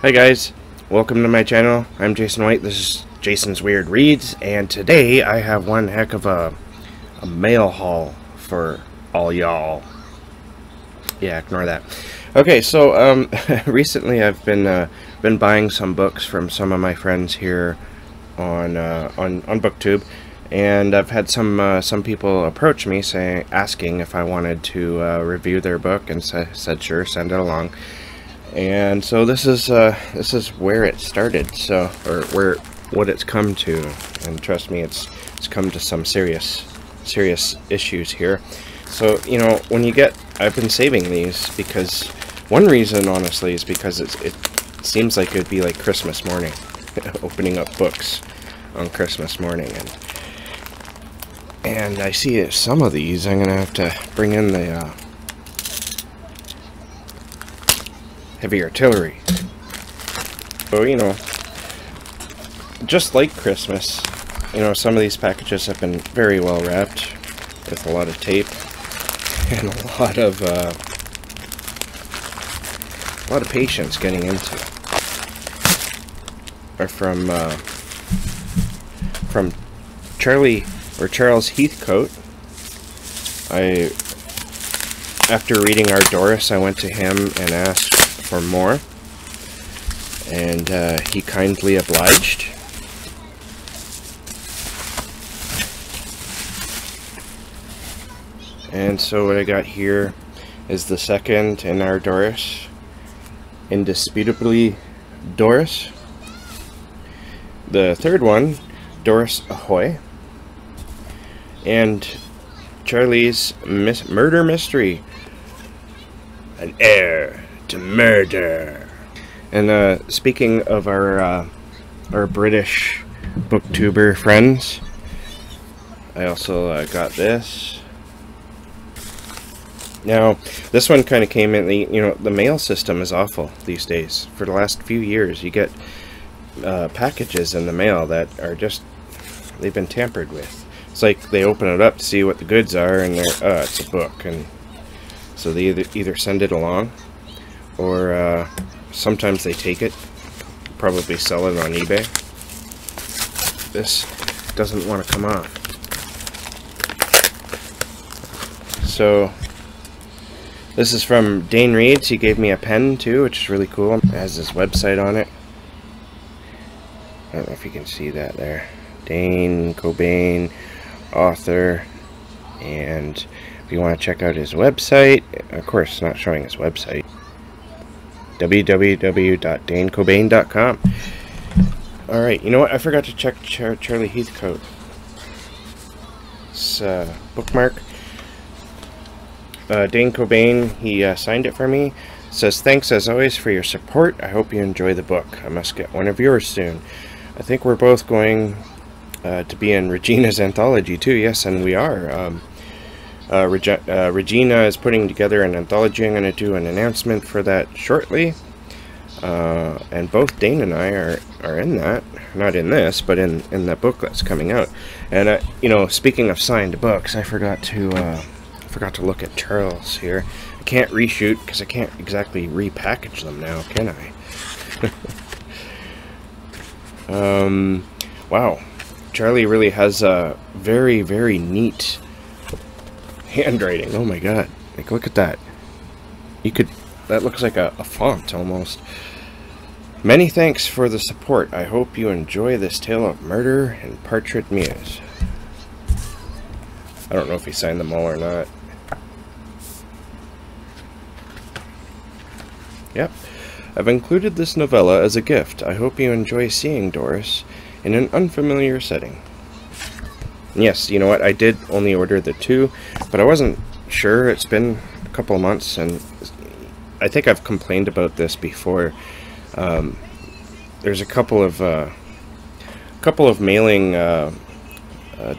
Hi guys, welcome to my channel. I'm Jason White. This is Jason's Weird Reads, and today I have one heck of a mail haul for all y'all. Yeah, ignore that. Okay, so recently I've been buying some books from some of my friends here on BookTube, and I've had some people approach me asking if I wanted to review their book, and said sure, send it along. And so this is where it started, or what it's come to, and trust me, it's come to some serious issues here. So, you know, I've been saving these because one reason, honestly, is because it seems like it'd be like Christmas morning, opening up books on Christmas morning, and I see some of these. I'm gonna have to bring in the heavy artillery. So, you know, just like Christmas, you know, some of these packages have been very well wrapped with a lot of tape and a lot of patience getting into it. Are from Charles Heathcote. After reading our Doris, I went to him and asked for more, and he kindly obliged. And so what I got here is the second in our Doris, Indisputably Doris. The third one, Doris Ahoy, and Charlie's Murder Mystery, An Heir to Murder. And speaking of our British booktuber friends, I also got this. Now, this one kind of came in, the mail system is awful these days. For the last few years, you get packages in the mail that are just, they've been tampered with. It's like they open it up to see what the goods are, and they're, it's a book, and so they either send it along, or sometimes they take it, probably sell it on eBay. This doesn't want to come off. So this is from Dane Reads. He gave me a pen too, which is really cool. It has his website on it. I don't know if you can see that there. Dane Cobain, author. And if you want to check out his website, of course, it's not showing his website. www.danecobain.com. Alright, you know what? I forgot to check Charlie Heathcote. It's bookmark. Dane Cobain, he signed it for me. Says, thanks as always for your support. I hope you enjoy the book. I must get one of yours soon. I think we're both going to be in Regina's anthology too. Yes, and we are. Regina is putting together an anthology. I'm going to do an announcement for that shortly. And both Dane and I are in that. Not in this, but in the book that's coming out. And, you know, speaking of signed books, I forgot to look at Charles here. I can't reshoot because I can't exactly repackage them now, can I? Wow. Charlie really has a very, very neat handwriting. Oh my god. Like, look at that. That looks like a font almost. Many thanks for the support. I hope you enjoy this tale of murder and Partridge Muse. I don't know if he signed them all or not. Yep. I've included this novella as a gift. I hope you enjoy seeing Doris in an unfamiliar setting. Yes, you know what? I did only order the 2, but I wasn't sure. It's been a couple of months, and I think I've complained about this before. There's a couple of mailing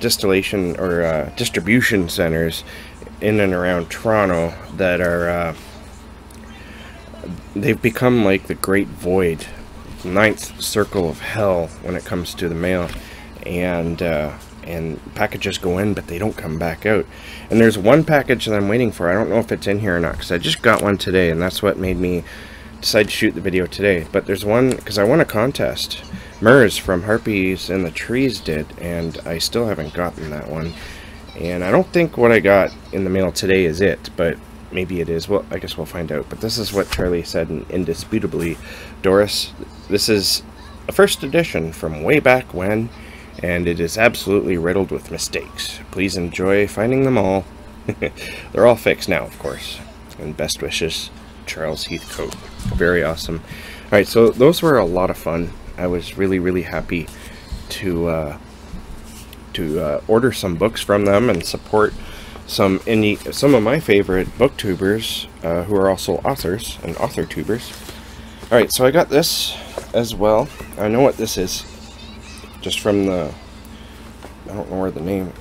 distillation or distribution centers in and around Toronto that are they've become like the Great Void, ninth circle of hell when it comes to the mail, and packages go in but they don't come back out. And there's one package that I'm waiting for. I don't know if it's in here or not, because I just got one today, and that's what made me decide to shoot the video today, but there's one, because I won a contest. Mers from Harpies and the Trees did, and I still haven't gotten that one. And I don't think what I got in the mail today is it, but maybe it is. Well, I guess we'll find out. But this is what Charlie said in Indisputably. Doris, this is a first edition from way back when, and it is absolutely riddled with mistakes. Please enjoy finding them all. They're all fixed now, of course. And best wishes, Charles Heathcote. Very awesome. Alright, so those were a lot of fun. I was really happy to order some books from them and support some of my favorite booktubers who are also authors and author tubers. Alright, so I got this as well. I know what this is, just from the, I don't know where the name,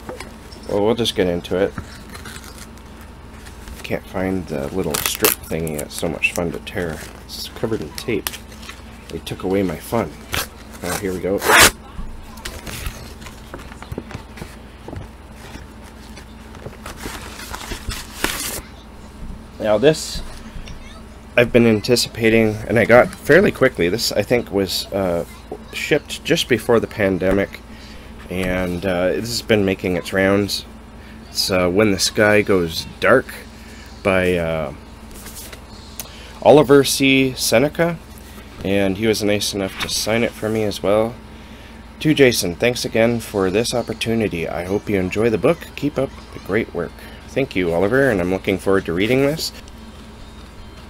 well, we'll just get into it. Can't find the little strip thingy. It's so much fun to tear. It's covered in tape. They took away my fun. Oh, here we go. Now this, I've been anticipating, and I got fairly quickly. This, I think, was shipped just before the pandemic, and this has been making its rounds. It's When the Sky Goes Dark by Oliver C. Seneca, and he was nice enough to sign it for me as well. To Jason, thanks again for this opportunity. I hope you enjoy the book. Keep up the great work. Thank you, Oliver, and I'm looking forward to reading this.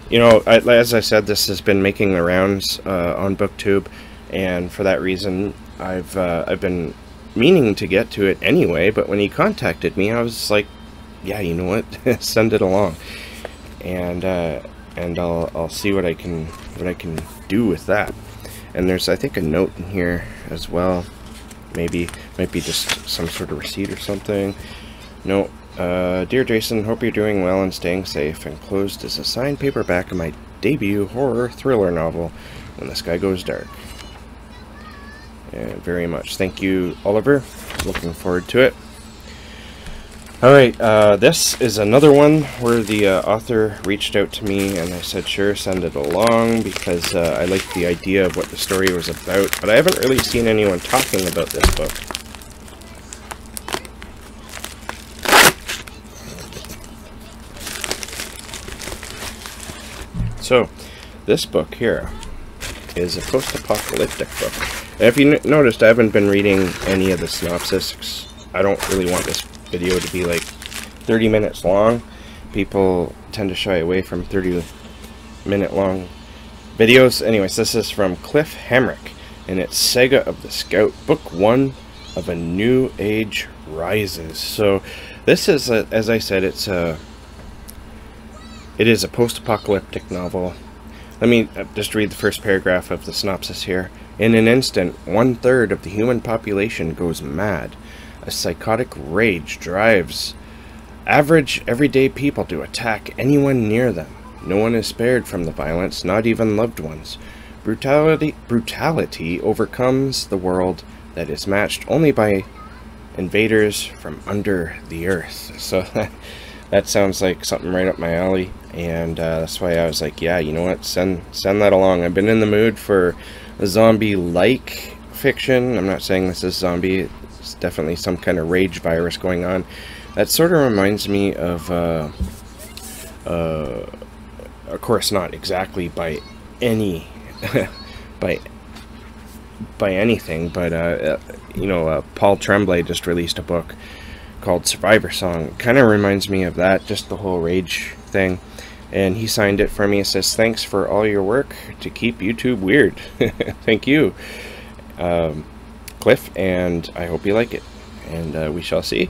You know, as I said, this has been making the rounds on BookTube, and for that reason, I've been meaning to get to it anyway. But when he contacted me, I was like, yeah, you know what? Send it along, and I'll see what I can do with that. And there's, I think, a note in here as well. Might be just some sort of receipt or something. No. Dear Jason, hope you're doing well and staying safe. Enclosed is a signed paperback of my debut horror thriller novel, When the Sky Goes Dark. And very much. Thank you, Oliver. Looking forward to it. Alright, this is another one where the author reached out to me and I said sure, send it along, because I liked the idea of what the story was about, but I haven't really seen anyone talking about this book. So, this book here is a post-apocalyptic book. And if you noticed, I haven't been reading any of the synopsis. I don't really want this video to be like 30 minutes long. People tend to shy away from 30-minute long videos. Anyways, this is from Cliff Hamrick, and it's Saga of the Scout, Book 1 of A New Age Rises. So this is, as I said, it is a post-apocalyptic novel. Let me just read the first paragraph of the synopsis here. In an instant, 1/3 of the human population goes mad. A psychotic rage drives average, everyday people to attack anyone near them. No one is spared from the violence, not even loved ones. Brutality overcomes the world that is matched only by invaders from under the earth. So that sounds like something right up my alley, and that's why I was like, yeah, you know what, send that along. I've been in the mood for a zombie-like fiction. I'm not saying this is zombie. It's definitely some kind of rage virus going on. That sort of reminds me of course not exactly by any by anything, but you know, Paul Tremblay just released a book called Survivor Song. Kind of reminds me of that, just the whole rage thing. And he signed it for me. It says, thanks for all your work to keep YouTube weird. Thank you, Cliff, and I hope you like it, and we shall see.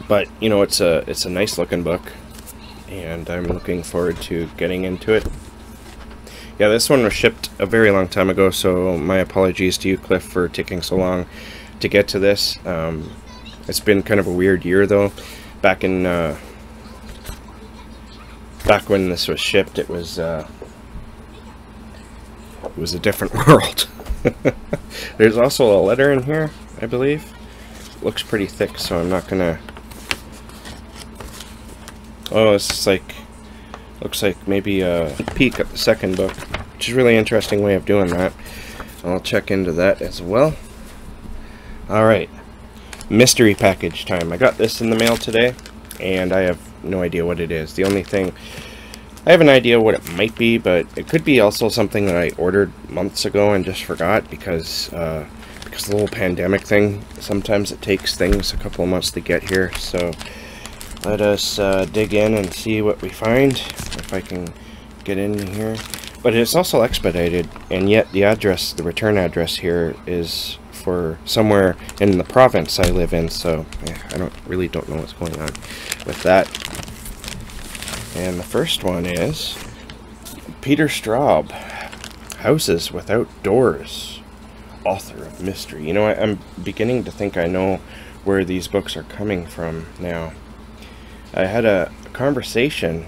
But you know, it's a nice looking book, and I'm looking forward to getting into it. Yeah, this one was shipped a very long time ago, so my apologies to you, Cliff, for taking so long to get to this. It's been kind of a weird year, though. Back when this was shipped, it was a different world. There's also a letter in here, I believe. It looks pretty thick, so I'm not gonna... Oh, it's like Looks like maybe a peek at the second book, which is a really interesting way of doing that. I'll check into that as well. Alright, mystery package time. I got this in the mail today, and I have no idea what it is. The only thing, I have an idea what it might be, but it could be also something that I ordered months ago and just forgot because of the whole pandemic thing. Sometimes it takes things a couple of months to get here, so let us dig in and see what we find, if I can get in here. But it's also expedited, and yet the address, the return address here is for somewhere in the province I live in, so yeah, I really don't know what's going on with that. And the first one is Peter Straub, Houses Without Doors, author of mystery. You know, I'm beginning to think I know where these books are coming from now. I had a conversation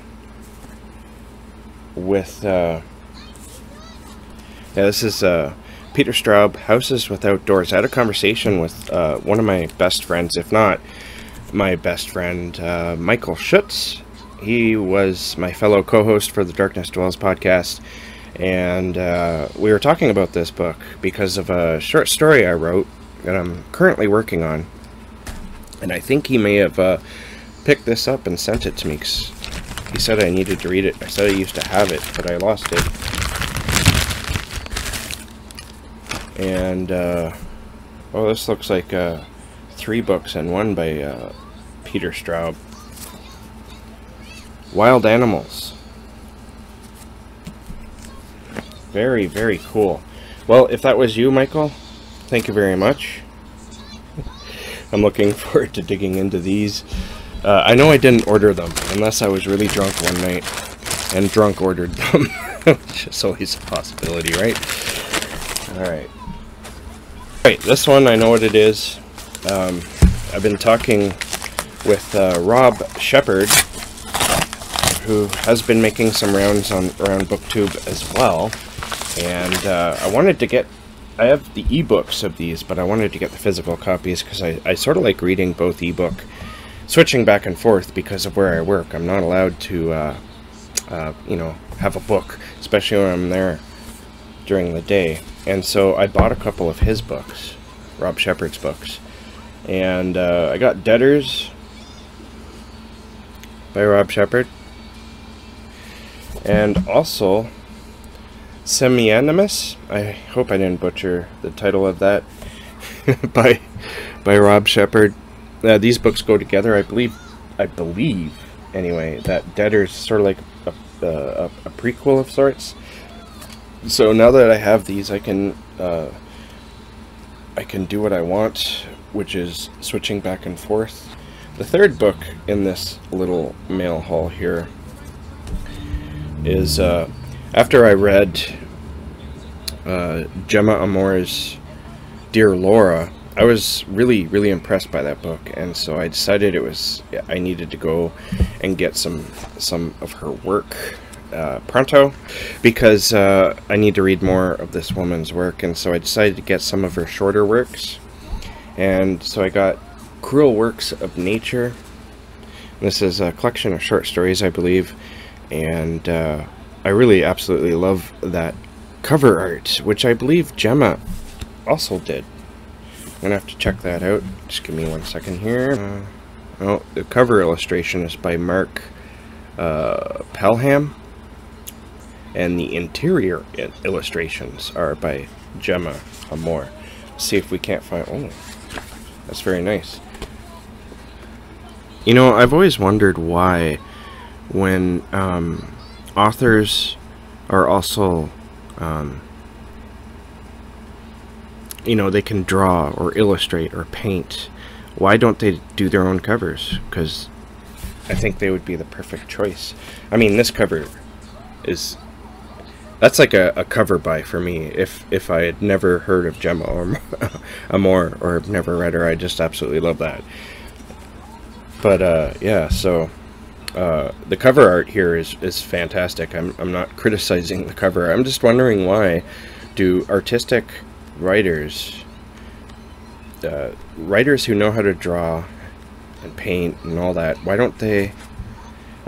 with, yeah, this is Peter Straub, Houses Without Doors. I had a conversation with one of my best friends, if not my best friend, Michael Schutz. He was my fellow co-host for the Darkness Dwells podcast, and we were talking about this book because of a short story I wrote that I'm currently working on, and I think he may have picked this up and sent it to me, 'cause he said I needed to read it. I said I used to have it, but I lost it. And oh, this looks like 3 books and one by Peter Straub. Wild Animals. Very, very cool. Well, if that was you, Michael, thank you very much. I'm looking forward to digging into these. I know I didn't order them, unless I was really drunk one night, and drunk ordered them. Which is always a possibility, right? Alright. Alright, this one, I know what it is. I've been talking with Rob Shephard, who has been making some rounds around BookTube as well. And I wanted to get... I have the ebooks of these, but I wanted to get the physical copies, because I sort of like reading both ebook, switching back and forth because of where I work. I'm not allowed to, you know, have a book, especially when I'm there during the day. And so I bought a couple of his books, Rob Shephard's books. And I got Debtors by Rob Shephard. And also Semianimus, I hope I didn't butcher the title of that, by Rob Shephard. These books go together. I believe anyway, that Debtors is sort of like a prequel of sorts. So now that I have these, I can do what I want, which is switching back and forth. The third book in this little mail haul here is after I read Gemma Amor's Dear Laura. I was really, really impressed by that book, and so I decided I needed to go and get some of her work pronto, because I need to read more of this woman's work, and so I decided to get some of her shorter works. And so I got Cruel Works of Nature. This is a collection of short stories, I believe, and I really absolutely love that cover art, which I believe Gemma also did. I'm gonna have to check that out. Just give me 1 second here. Oh, the cover illustration is by Mark Pelham, and the interior illustrations are by Gemma Amor. See if we can't find... Oh, that's very nice. You know, I've always wondered why, when authors are also... you know, they can draw or illustrate or paint, why don't they do their own covers? Because I think they would be the perfect choice. I mean, this cover is... That's like a cover buy for me. If I had never heard of Gemma or Amor, or never read her, I just absolutely love that. But yeah, so the cover art here is fantastic. I'm not criticizing the cover. I'm just wondering, why do artistic writers, writers who know how to draw and paint and all that, why don't they...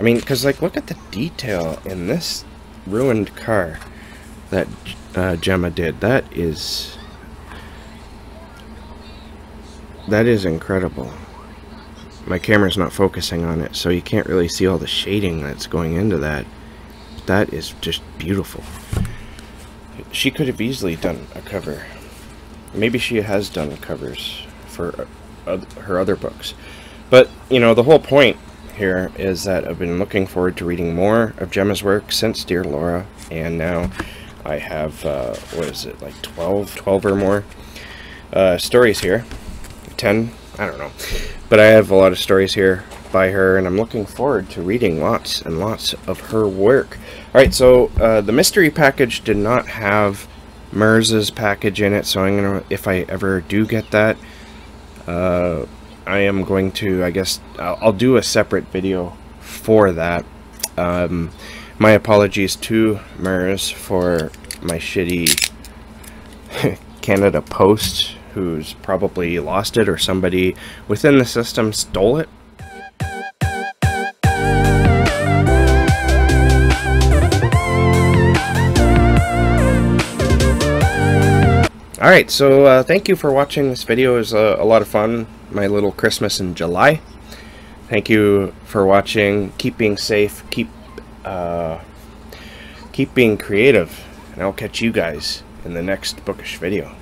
I mean, because, like, look at the detail in this ruined car that Gemma did. That is incredible. My camera's not focusing on it, so you can't really see all the shading that's going into that. That is just beautiful. She could have easily done a cover. Maybe she has done covers for her other books. But, you know, the whole point here is that I've been looking forward to reading more of Gemma's work since Dear Laura, and now I have, what is it, like 12 or more stories here. 10? I don't know. But I have a lot of stories here by her, and I'm looking forward to reading lots and lots of her work. Alright, so the mystery package did not have Mers's package in it, so I'm gonna, if I ever do get that, I am going to, I guess, I'll do a separate video for that. My apologies to Mers for my shitty Canada Post, who's probably lost it or somebody within the system stole it. Alright, so thank you for watching this video. It was a lot of fun, my little Christmas in July. Thank you for watching. Keep being safe, keep being creative, and I'll catch you guys in the next bookish video.